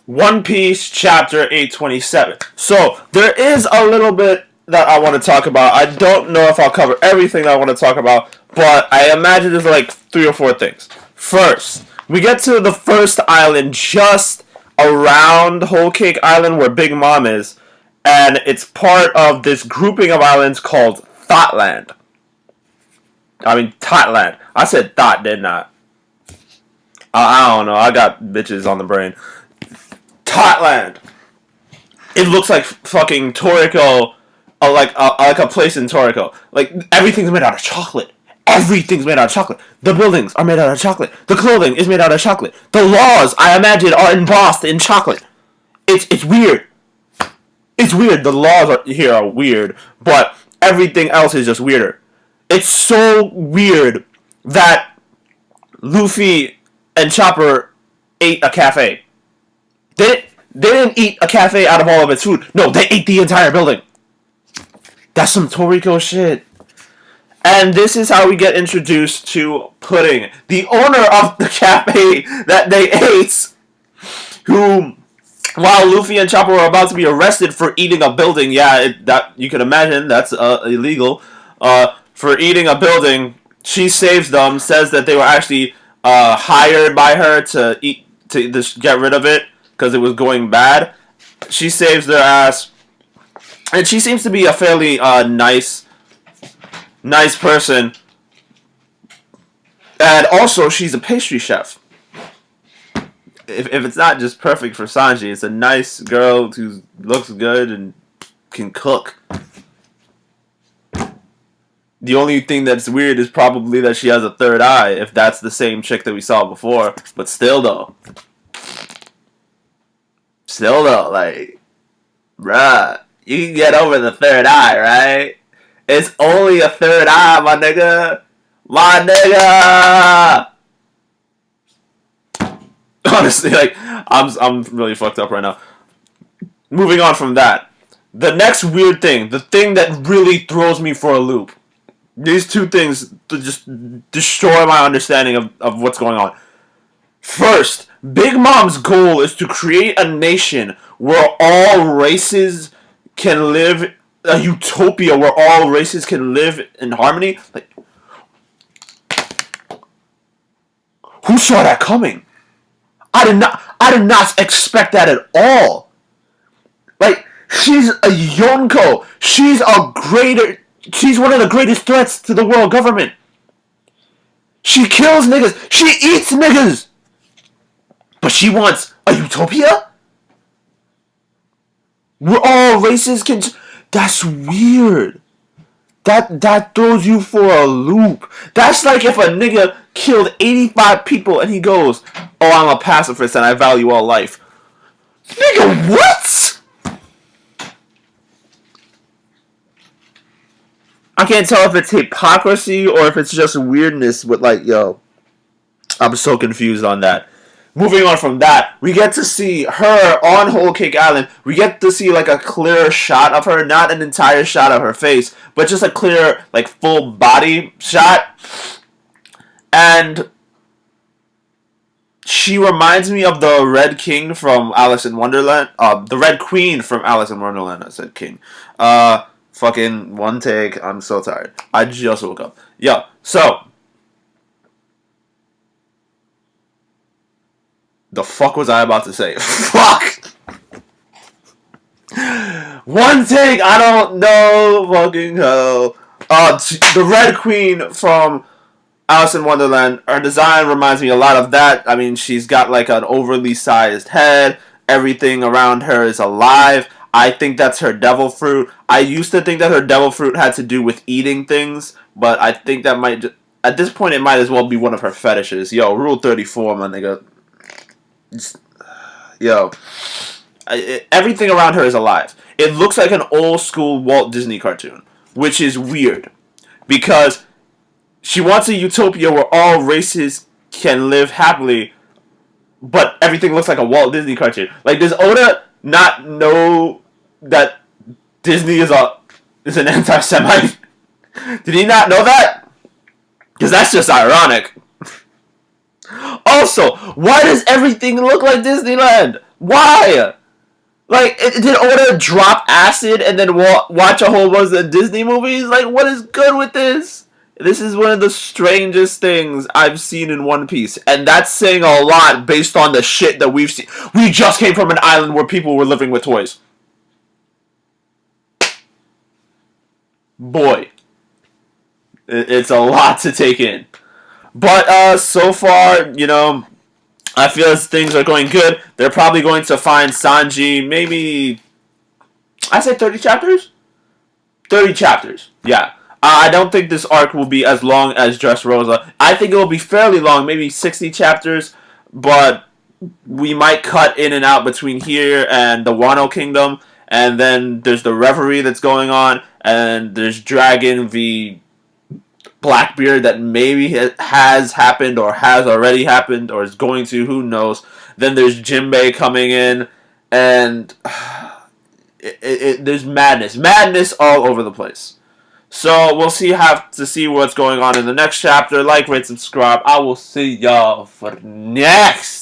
One Piece chapter 827. So, there is a little bit that I want to talk about. I don't know if I'll cover everything I want to talk about, but I imagine there's like 3 or 4 things. First, we get to the first island just around Whole Cake Island where Big Mom is, and it's part of this grouping of islands called Thoughtland. Thoughtland. I said thought, didn't I? I don't know. I got bitches on the brain. Thoughtland. It looks like fucking Toriko, like a place in Toriko. Like everything's made out of chocolate. Everything's made out of chocolate. The buildings are made out of chocolate. The clothing is made out of chocolate. The laws, I imagine, are embossed in chocolate. It's weird. It's weird. The laws here are weird, but everything else is just weirder. It's so weird that Luffy and Chopper ate a cafe. They didn't eat a cafe out of all of its food. No, they ate the entire building. That's some Toriko shit. And this is how we get introduced to Pudding, the owner of the cafe that they ate, who, while Luffy and Chopper were about to be arrested for eating a building, that you can imagine that's illegal, for eating a building, she saves them, says that they were actually hired by her to just get rid of it because it was going bad. She saves their ass, and she seems to be a fairly nice person. And also, she's a pastry chef. If it's not just perfect for Sanji, it's a nice girl who looks good and can cook. The only thing that's weird is probably that she has a third eye, if that's the same chick that we saw before. But still though, like, bruh, you can get over the third eye, right? It's only a third eye, my nigga. Honestly, like, I'm really fucked up right now. Moving on from that, the next weird thing, the thing that really throws me for a loop. These two things to just destroy my understanding of what's going on. First, Big Mom's goal is to create a nation where all races can live, a utopia where all races can live in harmony. Like, who saw that coming? I did not expect that at all. Like, she's a Yonko. She's one of the greatest threats to the world government. She kills niggas. She eats niggas. But she wants a utopia? Where all races can... That's weird. That throws you for a loop. That's like if a nigga killed 85 people and he goes, oh, I'm a pacifist and I value all life. Nigga, what? I can't tell if it's hypocrisy or if it's just weirdness with, like, yo, I'm so confused on that. Moving on from that, we get to see her on Whole Cake Island. We get to see, like, a clear shot of her, not an entire shot of her face, but just a clear, like, full body shot. And she reminds me of the Red King from Alice in Wonderland. The Red Queen from Alice in Wonderland. I said king. Fucking one take. I'm so tired. I just woke up. Yo, so the fuck was I about to say? Fuck! One take! I don't know fucking hell. The Red Queen from Alice in Wonderland, her design reminds me a lot of that. I mean, she's got like an overly sized head. Everything around her is alive. I think that's her devil fruit. I used to think that her devil fruit had to do with eating things, but I think that might... At this point, it might as well be one of her fetishes. Yo, Rule 34, my nigga. Yo, everything around her is alive. It looks like an old school Walt Disney cartoon, which is weird because she wants a utopia where all races can live happily, but everything looks like a Walt Disney cartoon. Like, does Oda not know that Disney is an anti-Semite? Did he not know that? Because that's just ironic. Also, why does everything look like Disneyland? Why? Like, did Oda drop acid and then watch a whole bunch of Disney movies? Like, what is good with this? This is one of the strangest things I've seen in One Piece. And that's saying a lot based on the shit that we've seen. We just came from an island where people were living with toys. Boy. It's a lot to take in. But, so far, you know, I feel as things are going good. They're probably going to find Sanji, maybe, I say 30 chapters? 30 chapters, yeah. I don't think this arc will be as long as Dressrosa. I think it will be fairly long, maybe 60 chapters, but we might cut in and out between here and the Wano Kingdom, and then there's the Reverie that's going on, and there's Dragon v Blackbeard that maybe has happened or has already happened or is going to, who knows. Then there's Jinbei coming in, and there's madness all over the place. So we'll have to see what's going on in the next chapter. Like, rate, subscribe. I will see y'all for next.